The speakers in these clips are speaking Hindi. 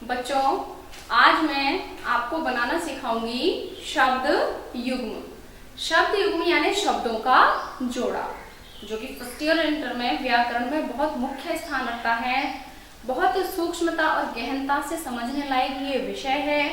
बच्चों, आज मैं आपको बनाना सिखाऊंगी शब्द युग्म। शब्द युग्म यानी शब्दों का जोड़ा, जो कि फर्स्ट ईयर इंटर में व्याकरण में बहुत मुख्य स्थान रखता है। बहुत सूक्ष्मता और गहनता से समझने लायक ये विषय है,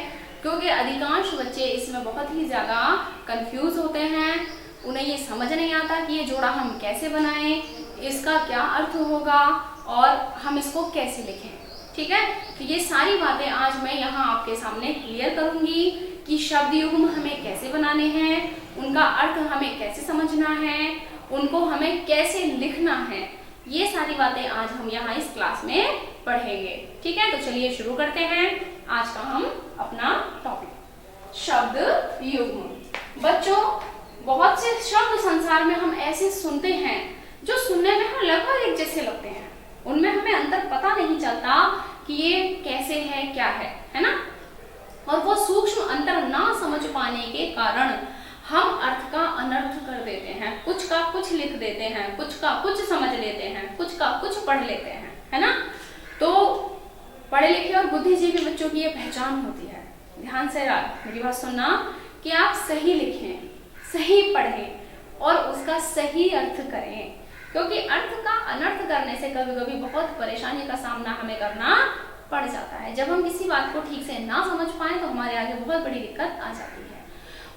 क्योंकि अधिकांश बच्चे इसमें बहुत ही ज़्यादा कंफ्यूज होते हैं। उन्हें ये समझ नहीं आता कि ये जोड़ा हम कैसे बनाएं, इसका क्या अर्थ होगा और हम इसको कैसे लिखें। ठीक है, तो ये सारी बातें आज मैं यहाँ आपके सामने क्लियर करूँगी कि शब्द युग्म हमें कैसे बनाने हैं, उनका अर्थ हमें कैसे समझना है, उनको हमें कैसे लिखना है। ये सारी बातें आज हम यहाँ इस क्लास में पढ़ेंगे। ठीक है, तो चलिए शुरू करते हैं आज का हम अपना टॉपिक शब्द युग्म। बच्चों, बहुत से शब्द संसार में हम ऐसे सुनते हैं जो सुनने में हम लगभग एक जैसे लगते हैं, उनमें हमें अंतर पता नहीं चलता कि ये कैसे है, क्या है ना। और वो सूक्ष्म अंतर ना समझ पाने के कारण हम अर्थ का अनर्थ कर देते हैं, कुछ का कुछ लिख देते हैं, कुछ का कुछ समझ लेते हैं, कुछ का कुछ पढ़ लेते हैं, है ना। तो पढ़े लिखे और बुद्धिजीवी बच्चों की ये पहचान होती है। ध्यान से मेरी बात सुनना कि आप सही लिखें, सही पढ़ें और उसका सही अर्थ करें, क्योंकि अर्थ का अनर्थ करने से कभी कभी बहुत परेशानी का सामना हमें करना पड़ जाता है। जब हम किसी बात को ठीक से ना समझ पाए तो हमारे आगे बहुत बड़ी दिक्कत आ जाती है।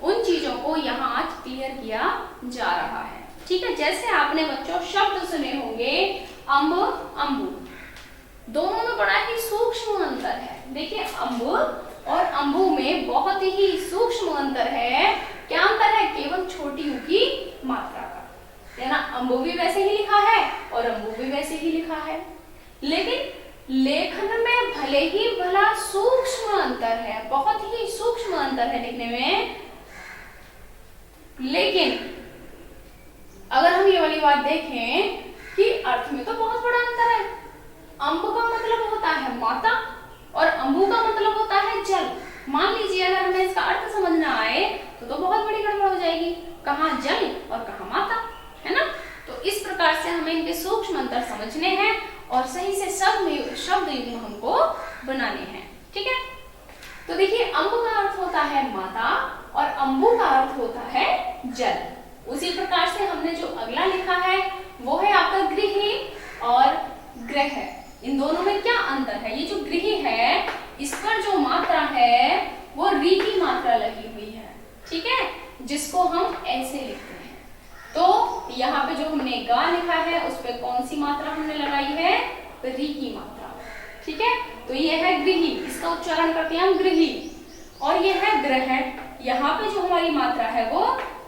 उन चीजों को यहाँ आज क्लियर किया जा रहा है। ठीक है, जैसे आपने बच्चों शब्द सुने होंगे अम्ब, अम्बु, दोनों में बड़ा ही सूक्ष्म अंतर है। देखिए, अम्ब और अम्बु में बहुत ही सूक्ष्म अंतर है। क्या अंतर है? केवल छोटी ऊ की मात्रा का, है ना। अम्बु भी वैसे ही लिखा है और अम्बु भी वैसे ही लिखा है, लेकिन लेखन में भले ही भला सूक्ष्म अंतर है, बहुत ही सूक्ष्म अंतर है लिखने में। लेकिन अगर हम ये वाली बात देखें कि अर्थ में तो बहुत बड़ा अंतर है। अम्ब का मतलब होता है माता और अम्बु का मतलब होता है जल। मान लीजिए अगर हमें इसका अर्थ समझ ना आए तो बहुत बड़ी गड़बड़ हो जाएगी, कहाँ जल और कहाँ माता, है ना। तो इस प्रकार से हमें इनके सूक्ष्म अंतर समझने हैं और सही से शब्द युग्म हमको बनाने हैं। ठीक है, तो देखिए, अम्ब का अर्थ होता है माता और अम्बु का अर्थ होता है जल। उसी प्रकार से हमने जो अगला लिखा है वो है आपका गृह और ग्रह। इन दोनों में क्या अंतर है? ये जो गृह है इस पर जो मात्रा है वो री की मात्रा लगी हुई है। ठीक है, जिसको हम ऐसे लिखते हैं। तो यहाँ पे जो हमने गा लिखा है उस पे कौन सी मात्रा हमने लगाई है? री की मात्रा। ठीक है, तो ये है गृही, इसका उच्चारण करते हैं हम गृही। और ये है ग्रह, यहाँ पे जो हमारी मात्रा है वो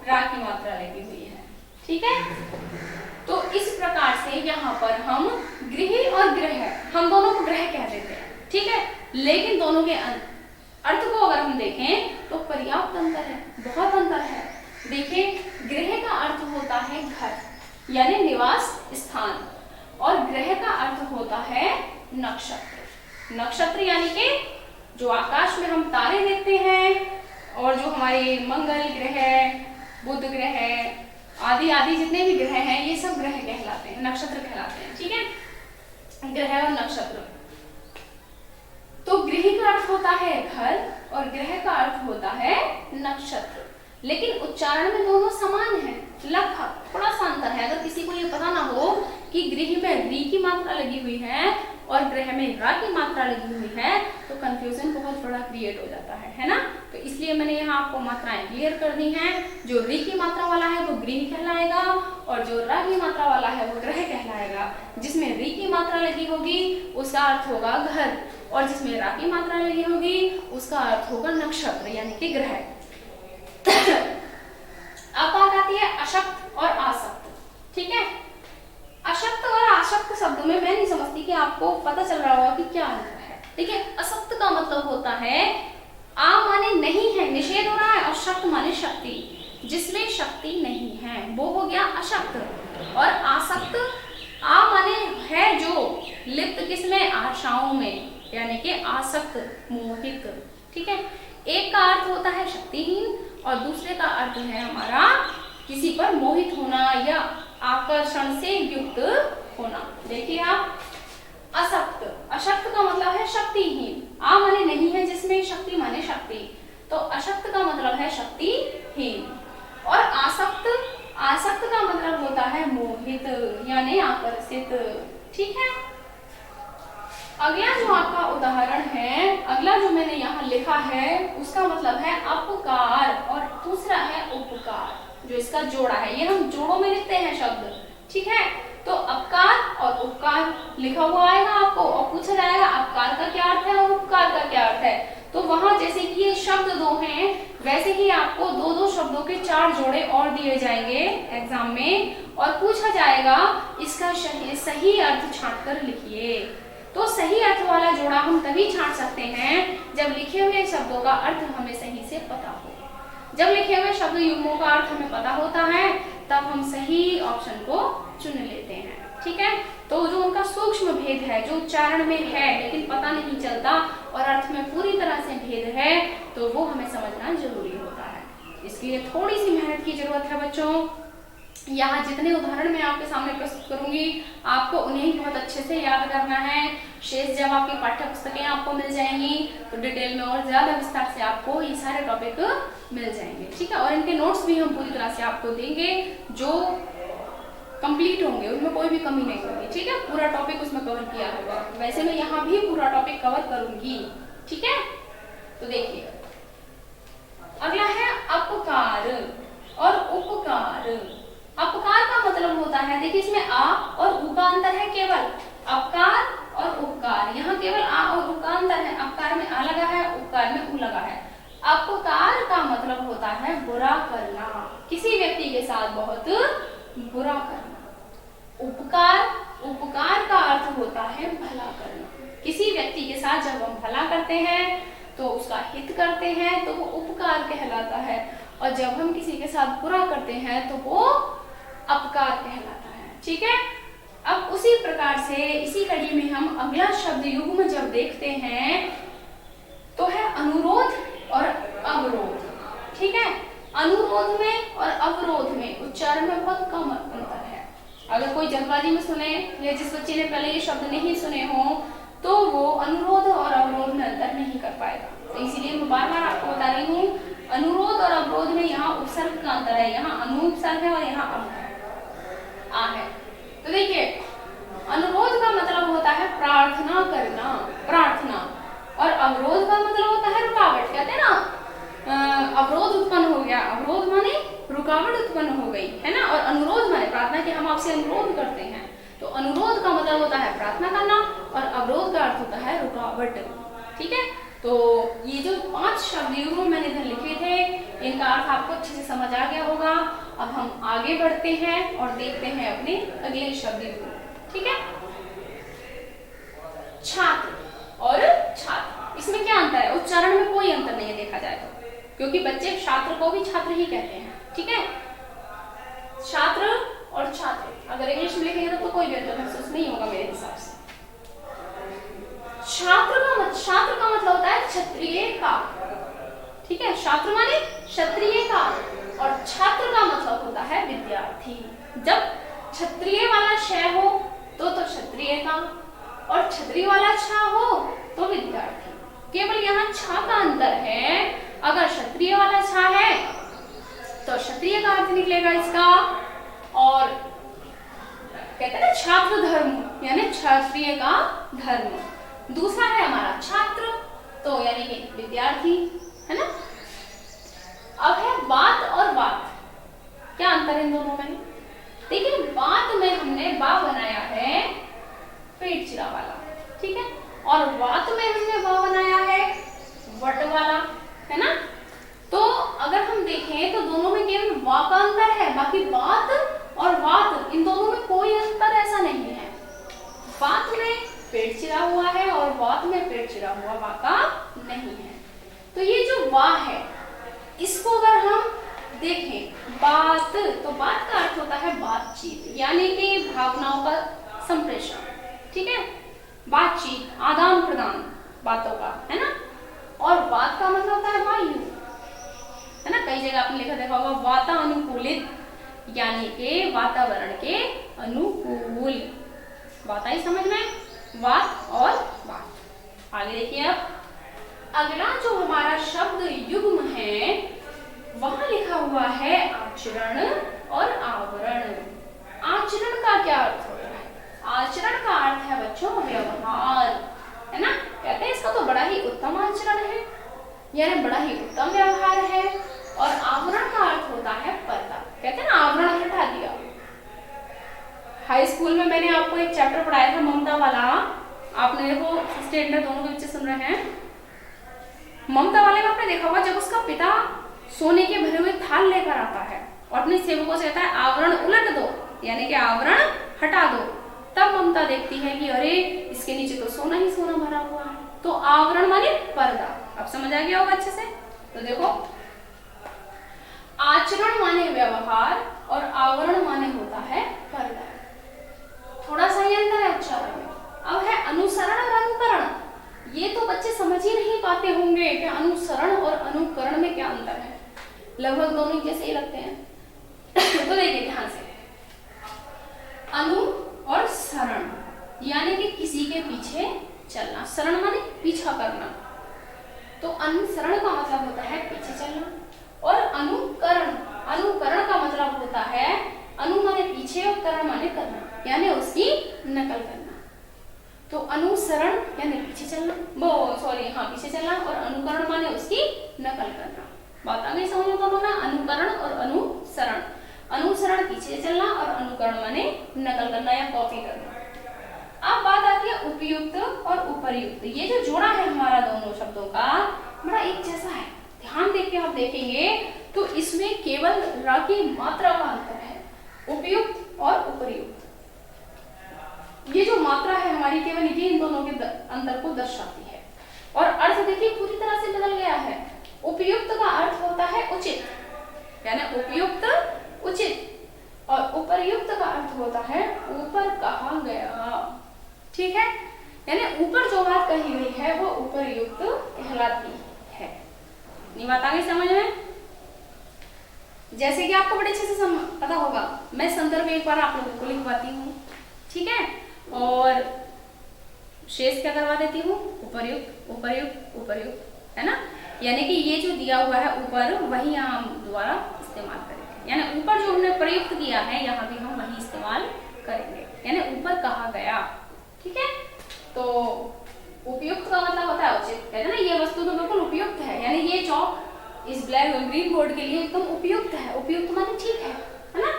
रा की मात्रा लगी हुई है। ठीक है, तो इस प्रकार से यहाँ पर हम गृह और ग्रह, हम दोनों को ग्रह कह देते हैं। ठीक है, लेकिन दोनों के अर्थ को अगर हम देखें तो पर्याप्त अंतर है, बहुत अंतर है। देखिए, गृह का अर्थ होता है घर यानी निवास स्थान, और ग्रह का अर्थ होता है नक्षत्र। नक्षत्र यानी कि जो आकाश में हम तारे देखते हैं और जो हमारे मंगल ग्रह, बुध ग्रह आदि आदि जितने भी ग्रह हैं ये सब ग्रह कहलाते हैं, नक्षत्र कहलाते हैं। ठीक है, ग्रह और नक्षत्र। तो गृह का अर्थ होता है घर और ग्रह का अर्थ होता है नक्षत्र, लेकिन उच्चारण में दोनों समान है, लगभग थोड़ा सा अंतर है। अगर किसी को ये पता ना हो कि गृह में री की मात्रा लगी हुई है और ग्रह में रा की मात्रा लगी हुई है तो कंफ्यूजन बहुत बड़ा क्रिएट हो जाता है ना। तो इसलिए मैंने यहाँ आपको मात्राएं क्लियर कर दी हैं। जो री की मात्रा वाला है वो गृह कहलाएगा और जो रा की मात्रा वाला है वो ग्रह कहलाएगा। जिसमें री की मात्रा लगी होगी उसका अर्थ होगा घर, और जिसमें रा की मात्रा लगी होगी उसका अर्थ होगा नक्षत्र यानी कि ग्रह। अब बात आती है अशक्त और आसक्त। ठीक है, अशक्त और आसक्त शब्दों में मैं नहीं समझती कि आपको पता चल रहा होगा कि क्या अंतर है। देखिए, अशक्त का मतलब होता है आ माने नहीं है, निषेध हो रहा है, और शक्त माने शक्ति, जिसमें शक्ति नहीं है वो हो गया अशक्त। और आसक्त आ माने है जो, लिप्त किसमें? आशाओं में, यानी कि आसक्त, मोहित। ठीक है, एक का अर्थ होता है शक्तिहीन और दूसरे का अर्थ है हमारा किसी पर मोहित होना या आकर्षण से युक्त होना। देखिए, आप अशक्त, अशक्त का मतलब है शक्तिहीन, आ माने नहीं है जिसमें, शक्ति माने शक्ति, तो अशक्त का मतलब है शक्तिहीन। और आसक्त, आसक्त का मतलब होता है मोहित यानी आकर्षित। ठीक है, अगला जो आपका उदाहरण है, अगला जो मैंने यहाँ लिखा है उसका मतलब है अपकार और दूसरा है उपकार, जो इसका जोड़ा है, ये हम जोड़ों में लिखते हैं शब्द। ठीक है, तो अपकार और उपकार लिखा हुआ आएगा आपको और पूछा जाएगा अपकार का क्या अर्थ है और उपकार का क्या अर्थ है। तो वहां जैसे कि ये शब्द दो हैं, वैसे ही आपको दो दो शब्दों के 4 जोड़े और दिए जाएंगे एग्जाम में और पूछा जाएगा इसका सही अर्थ छांट कर लिखिए। तो सही अर्थ वाला जोड़ा हम तभी छांट सकते हैं जब लिखे हुए शब्दों का अर्थ हमें सही से पता हो। जब लिखे हुए शब्द युग्मों का अर्थ हमें पता होता है तब हम सही ऑप्शन को चुन लेते हैं। ठीक है, तो जो उनका सूक्ष्म भेद है, जो उच्चारण में है लेकिन पता नहीं चलता और अर्थ में पूरी तरह से भेद है, तो वो हमें समझना जरूरी होता है। इसके लिए थोड़ी सी मेहनत की जरूरत है बच्चों। यहाँ जितने उदाहरण मैं आपके सामने प्रस्तुत करूंगी आपको उन्हें बहुत अच्छे से याद करना है। शेष जब आपकी पाठ्य पुस्तकें आपको मिल जाएंगी तो डिटेल में और ज्यादा विस्तार से आपको ये सारे टॉपिक मिल जाएंगे। ठीक है, और इनके नोट्स भी हम पूरी तरह से आपको देंगे जो कंप्लीट होंगे, उनमें कोई भी कमी नहीं होगी। ठीक है, पूरा टॉपिक उसमें कवर किया होगा। वैसे मैं यहाँ भी पूरा टॉपिक कवर करूंगी। ठीक है, तो देखिए अगला है अपकार और उपकार। अपकार का मतलब होता है, देखिए इसमें आ और उ का अंतर है केवल, अपकार और उपकार, यहाँ केवल आ और उ का अंतर है। अपकार में आ लगा है, उपकार में उ लगा है। अपकार का मतलब होता है बुरा करना, किसी व्यक्ति के साथ बहुत बुरा करना। उपकार, उपकार का अर्थ होता है भला करना, किसी व्यक्ति के साथ जब हम भला करते हैं तो उसका हित करते हैं तो वो उपकार कहलाता है, और जब हम किसी के साथ बुरा करते हैं तो वो अपकार कहलाता है। ठीक है, अब उसी प्रकार से इसी कड़ी में हम अगला शब्द युग्म जब देखते हैं तो है अनुरोध और अवरोध। ठीक है, अनुरोध में और अवरोध में उच्चारण में बहुत कम अंतर है। अगर कोई जल्दबाजी में सुने या जिस बच्चे ने पहले ये शब्द नहीं सुने हो तो वो अनुरोध और अवरोध में अंतर नहीं कर पाएगा। तो इसीलिए मैं बार बार आपको बता रही हूँ, अनुरोध और अवरोध में यहाँ उपसर्ग का अंतर है, यहाँ अनुपसर्ग है और यहाँ अव है, आ है। तो देखिए अनुरोध का मतलब होता है प्रार्थना करना, प्रार्थना, और अवरोध का मतलब होता है रुकावट। कहते हैं ना अवरोध उत्पन्न हो गया, अवरोध माने रुकावट उत्पन्न हो गई, है ना, और अनुरोध माने प्रार्थना कि हम आपसे अनुरोध करते हैं। तो अनुरोध का मतलब होता है प्रार्थना करना और अवरोध का अर्थ होता है रुकावट। ठीक है, तो ये जो 5 शब्द युग्म मैंने इधर लिखे थे इनका अर्थ आपको अच्छे से समझ आ गया होगा। अब हम आगे बढ़ते हैं और देखते हैं अपने अगले शब्द युग्म। ठीक है, छात्र और छात्र, इसमें क्या अंतर है? उच्चारण में कोई अंतर नहीं है देखा जाए तो, क्योंकि बच्चे छात्र को भी छात्र ही कहते हैं। ठीक है, छात्र और छात्र अगर इंग्लिश में लिखेंगे तो कोई भी अंतर महसूस नहीं होगा मेरे हिसाब से। छात्र का मतलब होता है क्षत्रिय का। ठीक है, छात्र माने क्षत्रिय का, और छात्र का मतलब होता है विद्यार्थी। जब क्षत्रिय वाला छ हो तो क्षत्रिय का, और क्षत्रिय वाला छ हो तो विद्यार्थी। केवल यहाँ छ का अंतर है, अगर क्षत्रिय वाला छ है तो क्षत्रिय का अर्थ निकलेगा इसका, और कहते हैं ना छात्र धर्म यानी क्षत्रिय का धर्म। दूसरा है हमारा छात्र, तो यानी कि विद्यार्थी, है ना। अब है बात और बात, क्या अंतर है इन दोनों में? देखिए बात में हमने बा बनाया है पेट चिरा वाला, ठीक है, और वात में हमने बा बनाया है वट वाला, है ना। तो अगर हम देखें तो दोनों में केवल वा का अंतर है, बाकी बात और वात इन दोनों में कोई अंतर ऐसा नहीं है। बात में पेट चिरा हुआ है और वात में पेट चिरा हुआ वा का नहीं है। तो ये जो वा है इसको अगर हम देखें बात, तो बात का अर्थ होता है बातचीत, यानी कि भावनाओं का संप्रेषण। ठीक है, बातचीत, आदान प्रदान बातों का, है ना। और वात का मतलब होता है वायु, है ना। कई जगह आपने लिखा देखा होगा वातानुकूलित, यानी कि वातावरण के अनुकूल। बात आई समझ में? वात और वात। आगे देखिए अब अगला जो हमारा शब्द युग्म है वहां लिखा हुआ है आचरण और आवरण। आचरण का क्या अर्थ होता है? आचरण का अर्थ है बच्चों व्यवहार, है ना। कहते हैं इसका तो बड़ा ही उत्तम आचरण है, यानी बड़ा ही उत्तम व्यवहार है। और आवरण का अर्थ होता है पर्दा। कहते हैं ना आवरण हटा दिया। हाई स्कूल में मैंने आपको एक चैप्टर पढ़ाया था ममता वाला, आपने देखो स्टैंडर्ड दोनों के बच्चे सुन रहे हैं। ममता वाले में आपने देखा होगा जब उसका पिता सोने के भरे हुए थाल लेकर आता है और अपने सेवकों से कहता है आवरण उलट दो, यानी कि आवरण हटा दो, तब ममता देखती है कि अरे इसके नीचे तो सोना ही सोना भरा हुआ है। तो आवरण माने पर्दा। अब समझ आ गया होगा अच्छे से। तो देखो आचरण माने व्यवहार और आवरण माने होता है पर्दा। थोड़ा सा ही अंतर है उच्चारण में। अब है अनुसरण और अनुकरण। ये तो बच्चे समझ ही नहीं पाते होंगे कि अनुसरण और अनुकरण में क्या अंतर है। लगभग दोनों जैसे ही लगते हैं। तो देखिए ध्यान से, अनु और सरण यानी कि किसी के पीछे चलना। शरण माने पीछा करना। तो अनुसरण का मतलब होता है पीछे चलना। और अनुकरण, अनुकरण का मतलब होता है अनु माने पीछे और करण माने करना, यानी उसकी नकल करना। तो अनुसरण यानी पीछे चलना, पीछे चलना, और अनुकरण माने उसकी नकल करना। बात आ गई समझ में दोनों में? अनुकरण और अनुसरण। अनुसरण पीछे चलना और अनुकरण माने नकल करना या कॉपी करना। अब बात आती है उपयुक्त और उपर्युक्त। ये जो जोड़ा है हमारा दोनों शब्दों का बड़ा एक जैसा है। ध्यान देके आप देखेंगे तो इसमें केवल र की मात्रा का अंतर है, उपयुक्त और उपर्युक्त। ये जो मात्रा है हमारी केवल ये इन दोनों के अंतर को दर्शाती है। और अर्थ देखिए पूरी तरह से बदल गया है। उपयुक्त का अर्थ होता है उचित, यानी उपयुक्त उचित, और उपर्युक्त का अर्थ होता है ऊपर कहा गया। ठीक है, यानी ऊपर जो बात कही गई है वो उपर्युक्त कहलाती है। नहीं बात आ गई समझ में? जैसे कि आपको बड़े अच्छे से पता होगा, मैं संदर्भ एक बार आप लोगों को लिखवाती हूँ, ठीक है, और शेष क्या करवा देती हूँ, उपर्युक्त उपर्युक्त उपर्युक्त, है ना। यानी कि ये जो दिया हुआ है ऊपर वही हम दोबारा इस्तेमाल करेंगे, यानी ऊपर जो हमने प्रयुक्त किया है यहाँ भी हम वही इस्तेमाल करेंगे, यानी ऊपर कहा गया। ठीक है, तो उपयुक्त का मतलब होता है उचित। कहते हैं ना ये वस्तु तो बिल्कुल उपयुक्त है, यानी ये चौक इस ब्लैक ग्रीन बोर्ड के लिए एकदम उपयुक्त है। उपयुक्त माने ठीक है ना,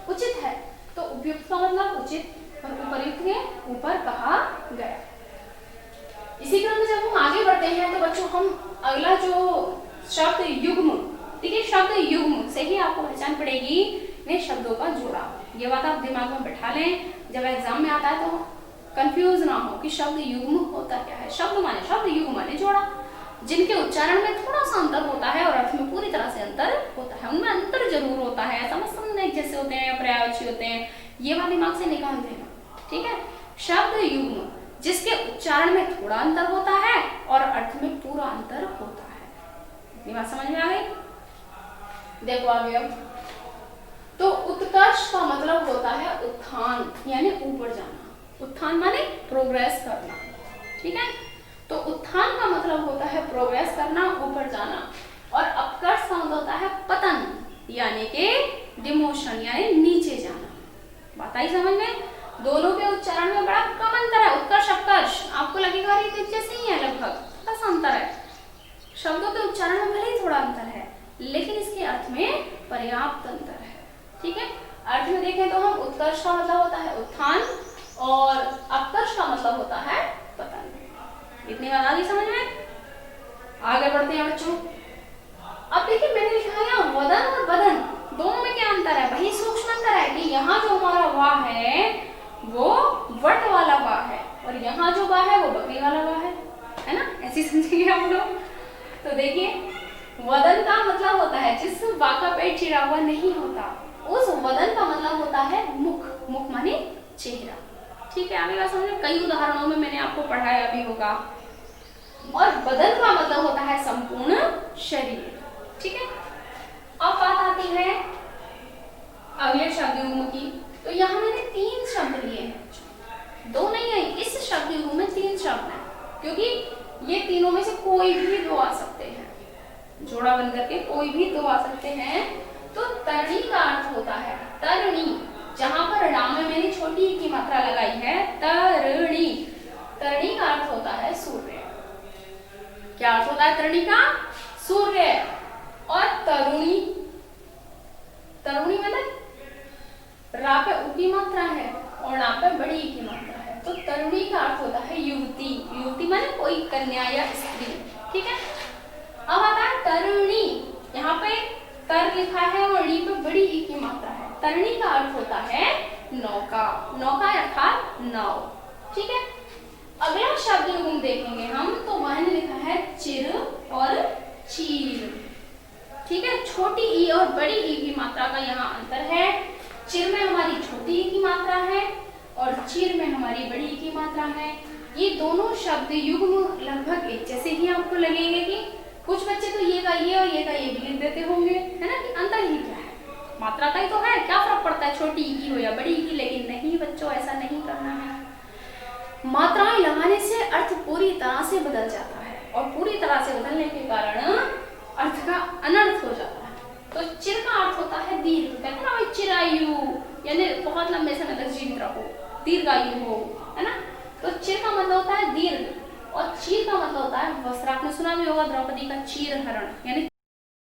उचित है। तो उपयुक्त का मतलब उचित और उपर्युक्त के ऊपर कहा गया। इसी क्रम में जब हम आगे बढ़ते हैं तो बच्चों हम अगला जो शब्द युग्म, ठीक है, शब्द युग्म से ही आपको पहचान पड़ेगी इन शब्दों का जोड़ा। ये बात आप दिमाग में बैठा लें, जब एग्जाम में आता है तो कंफ्यूज ना हो कि शब्द युग्म होता क्या है। शब्द माने शब्द, युग्म माने जोड़ा, जिनके उच्चारण में थोड़ा सा अंतर होता है और अर्थ में पूरी तरह से अंतर होता है। उनमें अंतर जरूर होता है, ऐसा मत समझना एक जैसे होते हैं या पर्यायवाची होते हैं, ये बात दिमाग से निकाल देना। ठीक है, शब्द युग्म जिसके उच्चारण में थोड़ा अंतर होता है और अर्थ में पूरा अंतर होता है। ये बात समझ में आ गई? देखो आगे अब, तो उत्कर्ष का मतलब होता है उत्थान, यानी ऊपर जाना। उत्थान माने प्रोग्रेस करना। ठीक है, तो उत्थान का मतलब होता है प्रोग्रेस करना, ऊपर जाना। और अपकर्ष का मतलब होता है पतन, यानी कि डिमोशन, यानी नीचे जाना। बात आई समझ में? दोनों के उच्चारण में बड़ा कम अंतर है। उत्कर्ष अपकर्ष आपको लगेगा ये जैसे ही है, लगभग थोड़ा सा अंतर है। शब्दों के उच्चारण में भले ही थोड़ा अंतर है, लेकिन इसके अर्थ में पर्याप्त अंतर है। ठीक है, अर्थ में देखें तो हम उत्कर्ष का मतलब होता है उत्थान और अपकर्ष का मतलब होता है पतन। इतनी बात आ गई समझ में? आगे बढ़ते हैं बच्चों। अब देखिए मैंने लिखा है यहाँ वदन और बदन, दोनों में क्या अंतर है? वही सूक्ष्म अंतर है कि यहाँ जो हमारा वाह है वो वट वाला वाह है और यहाँ जो वाह है वो बकरी वाला वाह है ना, ऐसी समझिए हम लोग। तो देखिए वदन का मतलब होता है जिस वाह का पेट चिरा हुआ नहीं होता, उस वदन का मतलब होता है मुख। मुख माने चेहरा। ठीक है, आगे बात समझे? कई उदाहरणों में मैंने आपको पढ़ाया भी होगा। और बदन का मतलब होता है संपूर्ण शरीर। ठीक है, अब बात आती है अगले शब्द युग्म की। तो यहाँ मैंने 3 शब्द लिए हैं। दो नहीं है, इस शब्द युग में 3 शब्द हैं, क्योंकि ये तीनों में से कोई भी 2 आ सकते हैं, जोड़ा बन करके कोई भी 2 आ सकते हैं। तो तरणी का अर्थ होता है तरणी, जहां पर रा में मैंने छोटी ई की मात्रा लगाई है, तरणी। तरणी का अर्थ होता है सूर्य। क्या अर्थ होता है तरणी का? सूर्य। और तरुणी, तरुणी मतलब रा पे उ की मात्रा है और रा पे बड़ी ई की मात्रा है, तो तरुणी का अर्थ होता है युवती। युवती माने कोई कन्या या स्त्री, ठीक है। अब आता है तरुणी, यहाँ पे तर लिखा है और री पे बड़ी ई की मात्रा है। तरणी का अर्थ होता है नौका, नौका अर्थात नाव, ठीक है। अगला शब्द युग्म देखेंगे हम, तो वह लिखा है चिर और चीर, ठीक है। छोटी ई और बड़ी ई की मात्रा का यहाँ अंतर है। चिर में हमारी छोटी ई की मात्रा है और चीर में हमारी बड़ी ई की मात्रा है। ये दोनों शब्द युग्म लगभग एक जैसे ही आपको लगेंगे कि कुछ बच्चे तो ये का ये और ये का ये भी लिख देते होंगे, है ना, कि अंतर ही क्या है, मात्रा का ही तो है, क्या फर्क पड़ता है छोटी ई की हो या बड़ी ई की। लेकिन नहीं बच्चों, ऐसा नहीं करना है। मात्राएं लगाने से अर्थ पूरी तरह से बदल जाता है और पूरी तरह से बदलने के कारण अर्थ का अनर्थ हो जाता है। तो चिर का अर्थ होता है दीर्घ, कहते हैं ना भाई चिरायु, यानी बहुत लंबे समय तक जीवित रहो, दीर्घायु हो, है ना। तो चिर का मतलब होता है दीर्घ और चीर का मतलब होता है वस्त्र। आपने सुना भी होगा द्रौपदी का चीर हरण, यानी